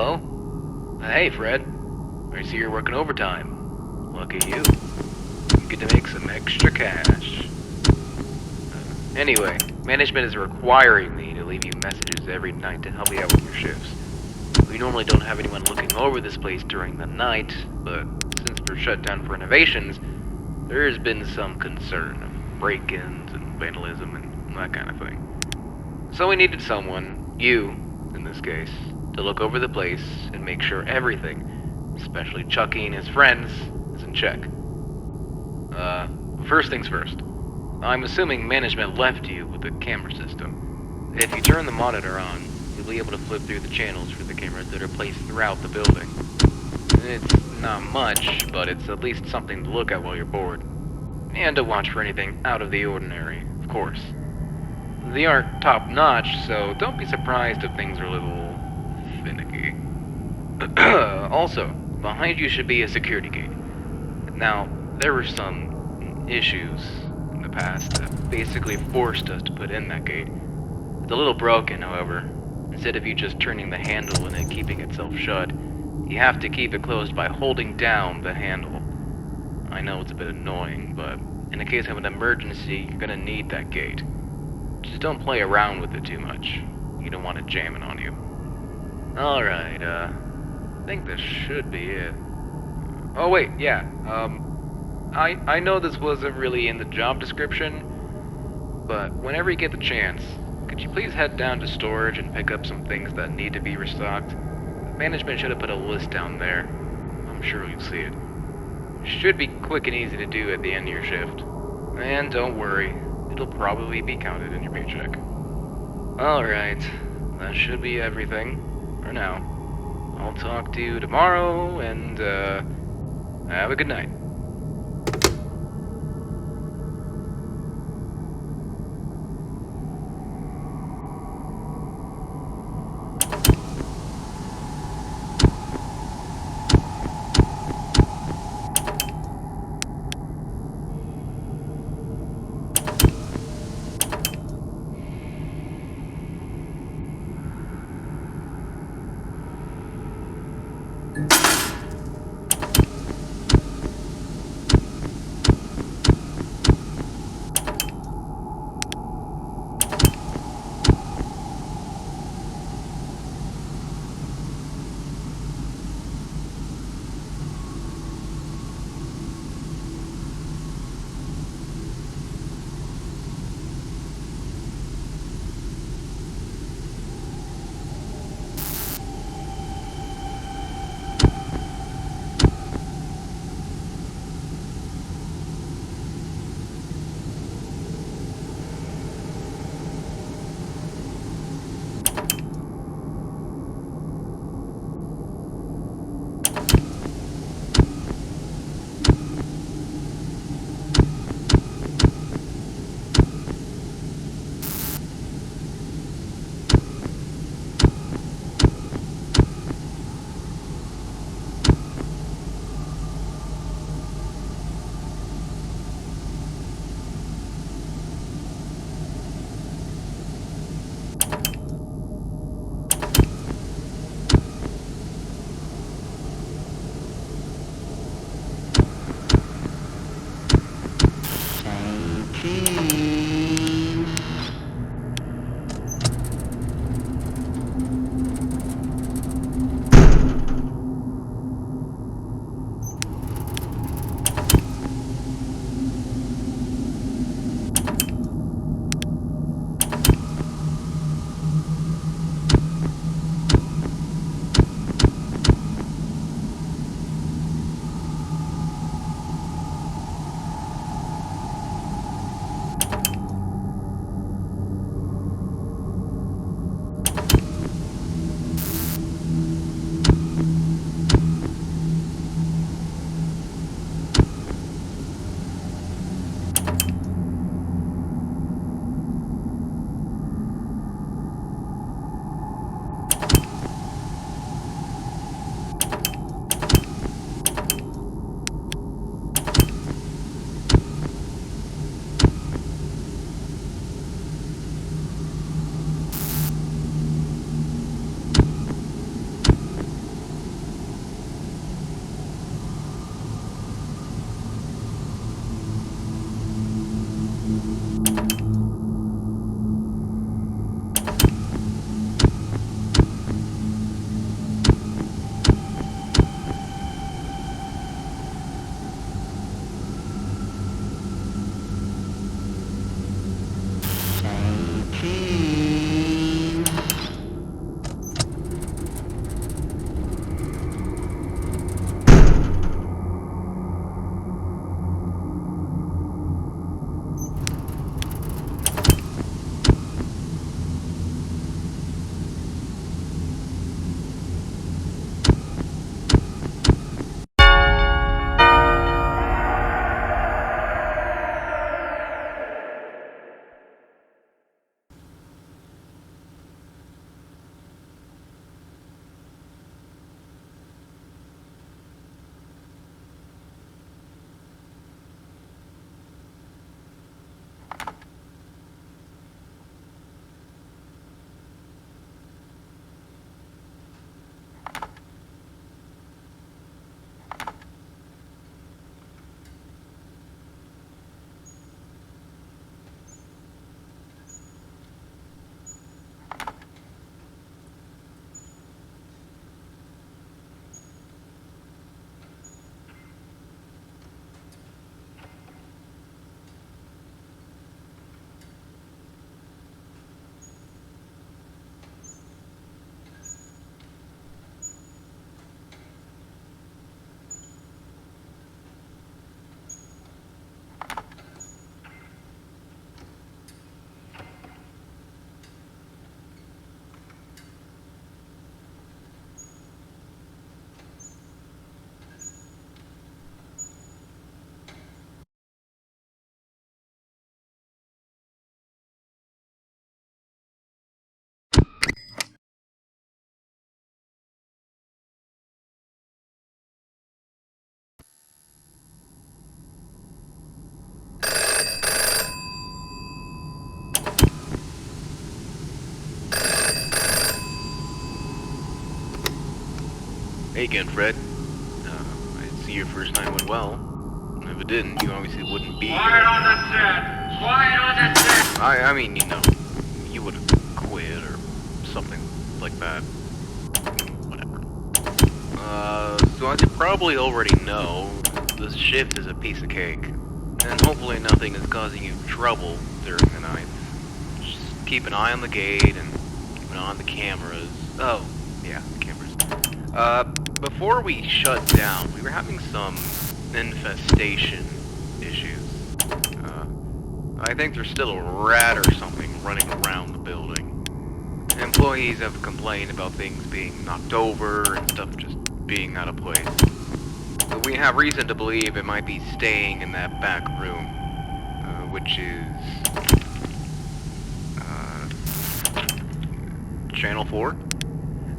Hello? Hey, Fred. I see you're working overtime. Lucky you. You get to make some extra cash. Anyway, management is requiring me to leave you messages every night to help you out with your shifts. We normally don't have anyone looking over this place during the night, but since we're shut down for renovations, there has been some concern of break-ins and vandalism and that kind of thing. So we needed someone, you in this case, to look over the place and make sure everything, especially Chucky and his friends, is in check. First things first. I'm assuming management left you with the camera system. If you turn the monitor on, you'll be able to flip through the channels for the cameras that are placed throughout the building. It's not much, but it's at least something to look at while you're bored. And to watch for anything out of the ordinary, of course. They aren't top-notch, so don't be surprised if things are a little finicky. Also, behind you should be a security gate. Now, there were some issues in the past that basically forced us to put in that gate. It's a little broken, however. Instead of you just turning the handle and it keeping itself shut, you have to keep it closed by holding down the handle. I know it's a bit annoying, but in the case of an emergency, you're gonna need that gate. Just don't play around with it too much. You don't want it jamming on you. Alright, I think this should be it. Oh wait, yeah, I know this wasn't really in the job description, but whenever you get the chance, could you please head down to storage and pick up some things that need to be restocked? Management should have put a list down there. I'm sure you'll see it. Should be quick and easy to do at the end of your shift. And don't worry, it'll probably be counted in your paycheck. Alright, that should be everything for now. I'll talk to you tomorrow, and have a good night. Hey again, Fred. I see your first night went well. If it didn't, you obviously wouldn't be Quiet here. on the set! Quiet on the set! I mean, you know, you would have quit or something like that. Whatever. So as you probably already know, this shift is a piece of cake. And hopefully nothing is causing you trouble during the night. Just keep an eye on the gate and keep an eye on the cameras. Oh, yeah, the cameras. Before we shut down, we were having some infestation issues. I think there's still a rat or something running around the building. Employees have complained about things being knocked over and stuff just being out of place. But we have reason to believe it might be staying in that back room, which is Channel 4?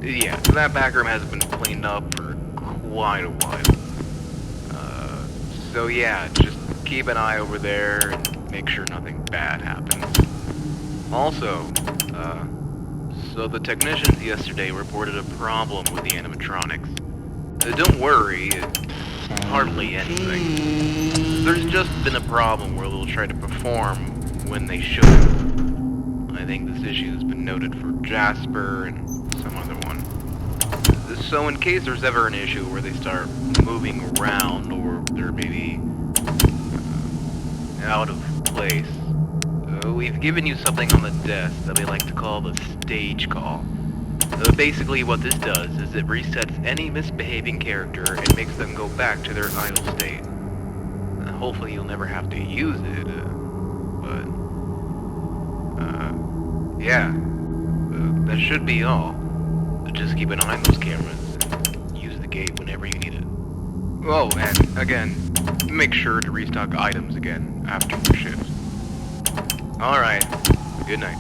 Yeah, that back room hasn't been cleaned up for quite a while. So yeah, just keep an eye over there and make sure nothing bad happens. Also, so the technicians yesterday reported a problem with the animatronics. Don't worry, it's hardly anything. There's just been a problem where they'll try to perform when they shouldn't. I think this issue has been noted for Jasper and some other one. So in case there's ever an issue where they start moving around or they're maybe out of place, we've given you something on the desk that we like to call the stage call. Basically what this does is it resets any misbehaving character and makes them go back to their idle state. Hopefully you'll never have to use it, yeah, that should be all. Just keep an eye on those cameras and use the gate whenever you need it. Oh, and again, make sure to restock items again after your shift. Alright, good night.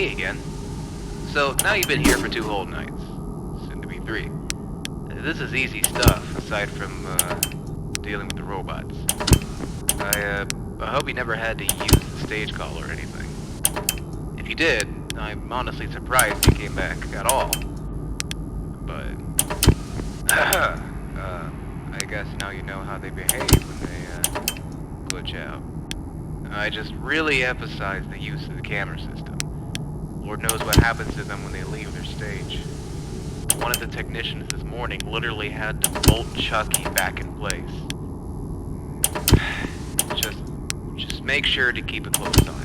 Hey again. So, now you've been here for 2 whole nights. Soon to be 3. This is easy stuff, aside from, dealing with the robots. I hope you never had to use the stage call or anything. If you did, I'm honestly surprised you came back at all. But, I guess now you know how they behave when they, glitch out. I just really emphasize the use of the camera system. Lord knows what happens to them when they leave their stage. One of the technicians this morning literally had to bolt Chucky back in place. Just make sure to keep a close eye on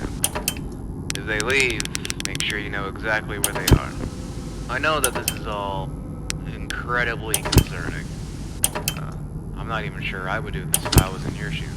them. If they leave, make sure you know exactly where they are. I know that this is all incredibly concerning. I'm not even sure I would do this if I was in your shoes.